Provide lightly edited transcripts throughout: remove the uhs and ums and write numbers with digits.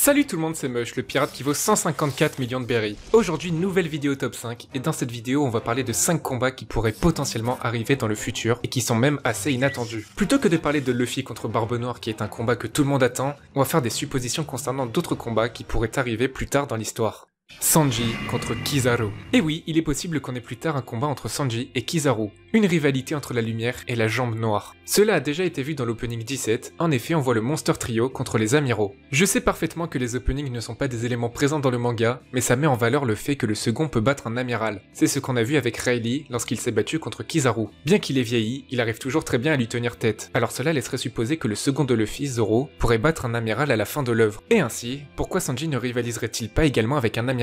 Salut tout le monde, c'est Mush, le pirate qui vaut 154 millions de berries. Aujourd'hui, nouvelle vidéo top 5, et dans cette vidéo, on va parler de 5 combats qui pourraient potentiellement arriver dans le futur, et qui sont même assez inattendus. Plutôt que de parler de Luffy contre Barbe Noire, qui est un combat que tout le monde attend, on va faire des suppositions concernant d'autres combats qui pourraient arriver plus tard dans l'histoire. Sanji contre Kizaru. Et oui, il est possible qu'on ait plus tard un combat entre Sanji et Kizaru, une rivalité entre la lumière et la jambe noire. Cela a déjà été vu dans l'opening 17, en effet on voit le Monster Trio contre les Amiraux. Je sais parfaitement que les openings ne sont pas des éléments présents dans le manga, mais ça met en valeur le fait que le second peut battre un amiral. C'est ce qu'on a vu avec Rayleigh lorsqu'il s'est battu contre Kizaru. Bien qu'il ait vieilli, il arrive toujours très bien à lui tenir tête, alors cela laisserait supposer que le second de Luffy, Zoro, pourrait battre un amiral à la fin de l'œuvre. Et ainsi, pourquoi Sanji ne rivaliserait-il pas également avec un amiral?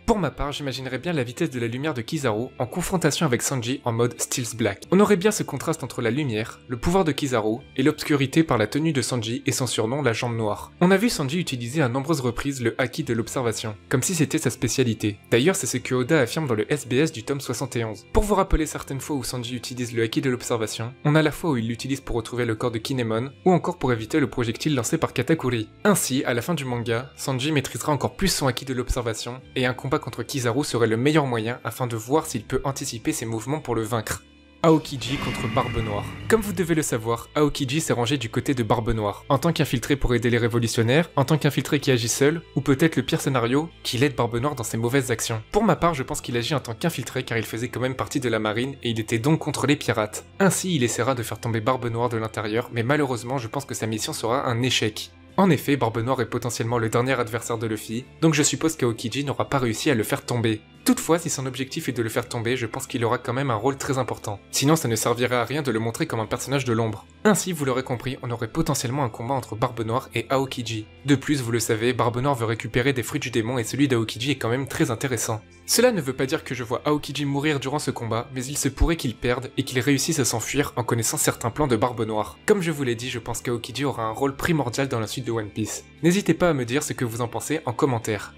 Pour ma part, j'imaginerais bien la vitesse de la lumière de Kizaru en confrontation avec Sanji en mode Steel's Black. On aurait bien ce contraste entre la lumière, le pouvoir de Kizaru, et l'obscurité par la tenue de Sanji et son surnom, la jambe noire. On a vu Sanji utiliser à nombreuses reprises le haki de l'observation, comme si c'était sa spécialité. D'ailleurs, c'est ce que Oda affirme dans le SBS du tome 71. Pour vous rappeler certaines fois où Sanji utilise le haki de l'observation, on a la fois où il l'utilise pour retrouver le corps de Kinemon, ou encore pour éviter le projectile lancé par Katakuri. Ainsi, à la fin du manga, Sanji maîtrisera encore plus son haki de l'observation, et un combat contre Kizaru serait le meilleur moyen afin de voir s'il peut anticiper ses mouvements pour le vaincre. Aokiji contre Barbe Noire. Comme vous devez le savoir, Aokiji s'est rangé du côté de Barbe Noire, en tant qu'infiltré pour aider les révolutionnaires, en tant qu'infiltré qui agit seul, ou peut-être le pire scénario, qu'il aide Barbe Noire dans ses mauvaises actions. Pour ma part, je pense qu'il agit en tant qu'infiltré car il faisait quand même partie de la marine et il était donc contre les pirates. Ainsi, il essaiera de faire tomber Barbe Noire de l'intérieur, mais malheureusement, je pense que sa mission sera un échec. En effet, Barbe Noire est potentiellement le dernier adversaire de Luffy, donc je suppose qu'Aokiji n'aura pas réussi à le faire tomber. Toutefois, si son objectif est de le faire tomber, je pense qu'il aura quand même un rôle très important. Sinon, ça ne servirait à rien de le montrer comme un personnage de l'ombre. Ainsi, vous l'aurez compris, on aurait potentiellement un combat entre Barbe Noire et Aokiji. De plus, vous le savez, Barbe Noire veut récupérer des fruits du démon et celui d'Aokiji est quand même très intéressant. Cela ne veut pas dire que je vois Aokiji mourir durant ce combat, mais il se pourrait qu'il perde et qu'il réussisse à s'enfuir en connaissant certains plans de Barbe Noire. Comme je vous l'ai dit, je pense qu'Aokiji aura un rôle primordial dans la suite de One Piece. N'hésitez pas à me dire ce que vous en pensez en commentaire.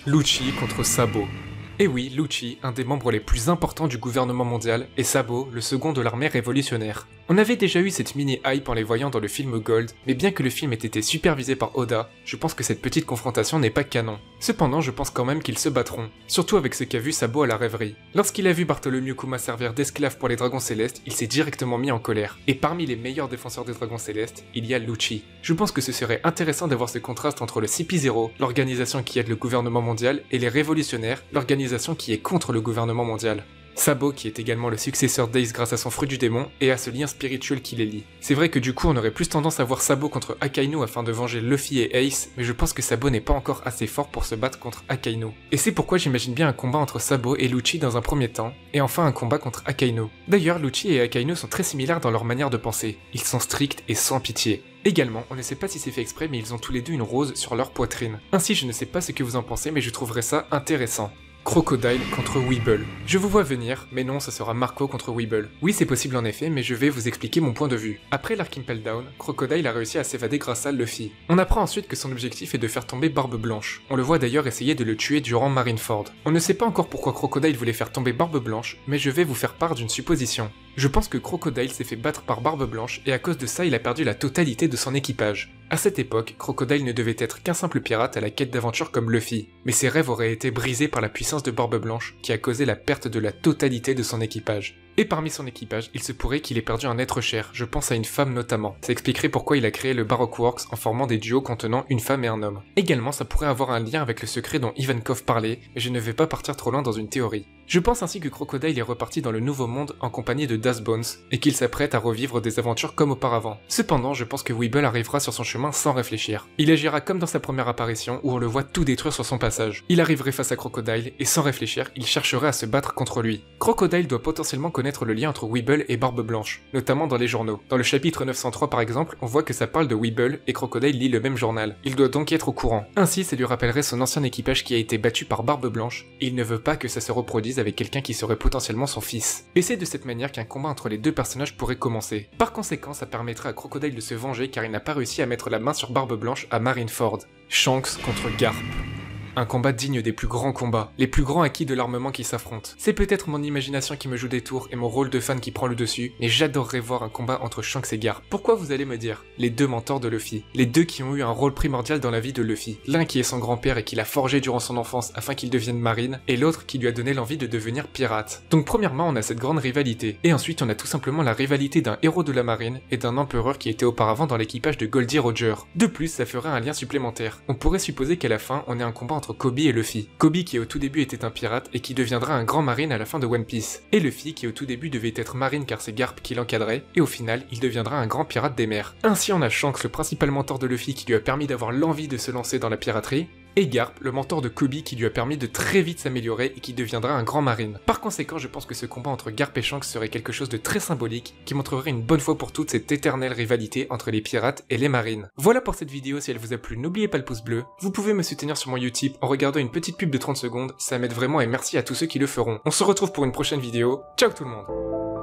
Lucci contre Sabo. Et oui, Lucci, un des membres les plus importants du gouvernement mondial, et Sabo, le second de l'armée révolutionnaire. On avait déjà eu cette mini-hype en les voyant dans le film Gold, mais bien que le film ait été supervisé par Oda, je pense que cette petite confrontation n'est pas canon. Cependant, je pense quand même qu'ils se battront, surtout avec ce qu'a vu Sabo à la rêverie. Lorsqu'il a vu Bartholomew Kuma servir d'esclave pour les dragons célestes, il s'est directement mis en colère. Et parmi les meilleurs défenseurs des dragons célestes, il y a Lucci. Je pense que ce serait intéressant d'avoir ce contraste entre le CP0, l'organisation qui aide le gouvernement mondial, et les révolutionnaires, l'organisation qui est contre le gouvernement mondial. Sabo, qui est également le successeur d'Ace grâce à son fruit du démon, et à ce lien spirituel qui les lie. C'est vrai que du coup on aurait plus tendance à voir Sabo contre Akainu afin de venger Luffy et Ace, mais je pense que Sabo n'est pas encore assez fort pour se battre contre Akainu. Et c'est pourquoi j'imagine bien un combat entre Sabo et Lucci dans un premier temps, et enfin un combat contre Akainu. D'ailleurs, Lucci et Akainu sont très similaires dans leur manière de penser, ils sont stricts et sans pitié. Également, on ne sait pas si c'est fait exprès, mais ils ont tous les deux une rose sur leur poitrine. Ainsi, je ne sais pas ce que vous en pensez, mais je trouverais ça intéressant. Crocodile contre Weeble. Je vous vois venir, mais non, ça sera Marco contre Weeble. Oui, c'est possible en effet, mais je vais vous expliquer mon point de vue. Après l'Arc Impel Down, Crocodile a réussi à s'évader grâce à Luffy. On apprend ensuite que son objectif est de faire tomber Barbe Blanche. On le voit d'ailleurs essayer de le tuer durant Marineford. On ne sait pas encore pourquoi Crocodile voulait faire tomber Barbe Blanche, mais je vais vous faire part d'une supposition. Je pense que Crocodile s'est fait battre par Barbe Blanche et à cause de ça il a perdu la totalité de son équipage. À cette époque, Crocodile ne devait être qu'un simple pirate à la quête d'aventure comme Luffy, mais ses rêves auraient été brisés par la puissance de Barbe Blanche qui a causé la perte de la totalité de son équipage. Et parmi son équipage, il se pourrait qu'il ait perdu un être cher, je pense à une femme notamment. Ça expliquerait pourquoi il a créé le Baroque Works en formant des duos contenant une femme et un homme. Également, ça pourrait avoir un lien avec le secret dont Ivankov parlait, mais je ne vais pas partir trop loin dans une théorie. Je pense ainsi que Crocodile est reparti dans le Nouveau Monde en compagnie de Das Bones, et qu'il s'apprête à revivre des aventures comme auparavant. Cependant, je pense que Weeble arrivera sur son chemin sans réfléchir. Il agira comme dans sa première apparition, où on le voit tout détruire sur son passage. Il arriverait face à Crocodile, et sans réfléchir, il chercherait à se battre contre lui. Crocodile doit potentiellement connaître le lien entre Weeble et Barbe Blanche, notamment dans les journaux. Dans le chapitre 903 par exemple, on voit que ça parle de Weeble, et Crocodile lit le même journal. Il doit donc être au courant. Ainsi, ça lui rappellerait son ancien équipage qui a été battu par Barbe Blanche, et il ne veut pas que ça se reproduise avec quelqu'un qui serait potentiellement son fils. Et c'est de cette manière qu'un combat entre les deux personnages pourrait commencer. Par conséquent, ça permettrait à Crocodile de se venger car il n'a pas réussi à mettre la main sur Barbe Blanche à Marineford. Shanks contre Garp. Un combat digne des plus grands combats, les plus grands acquis de l'armement qui s'affrontent. C'est peut-être mon imagination qui me joue des tours et mon rôle de fan qui prend le dessus, mais j'adorerais voir un combat entre Shanks et Garp. Pourquoi, vous allez me dire? Les deux mentors de Luffy. Les deux qui ont eu un rôle primordial dans la vie de Luffy. L'un qui est son grand-père et qui l'a forgé durant son enfance afin qu'il devienne marine, et l'autre qui lui a donné l'envie de devenir pirate. Donc premièrement, on a cette grande rivalité, et ensuite on a tout simplement la rivalité d'un héros de la marine et d'un empereur qui était auparavant dans l'équipage de Goldie Roger. De plus, ça ferait un lien supplémentaire. On pourrait supposer qu'à la fin, on ait un combat entre Kobe et Luffy. Kobe qui au tout début était un pirate et qui deviendra un grand marine à la fin de One Piece. Et Luffy qui au tout début devait être marine car c'est Garp qui l'encadrait, et au final, il deviendra un grand pirate des mers. Ainsi on a Shanks, le principal mentor de Luffy qui lui a permis d'avoir l'envie de se lancer dans la piraterie, et Garp, le mentor de Kobe qui lui a permis de très vite s'améliorer et qui deviendra un grand marine. Par conséquent, je pense que ce combat entre Garp et Shanks serait quelque chose de très symbolique, qui montrerait une bonne fois pour toutes cette éternelle rivalité entre les pirates et les marines. Voilà pour cette vidéo, si elle vous a plu, n'oubliez pas le pouce bleu. Vous pouvez me soutenir sur mon Utip en regardant une petite pub de 30 secondes, ça m'aide vraiment et merci à tous ceux qui le feront. On se retrouve pour une prochaine vidéo, ciao tout le monde!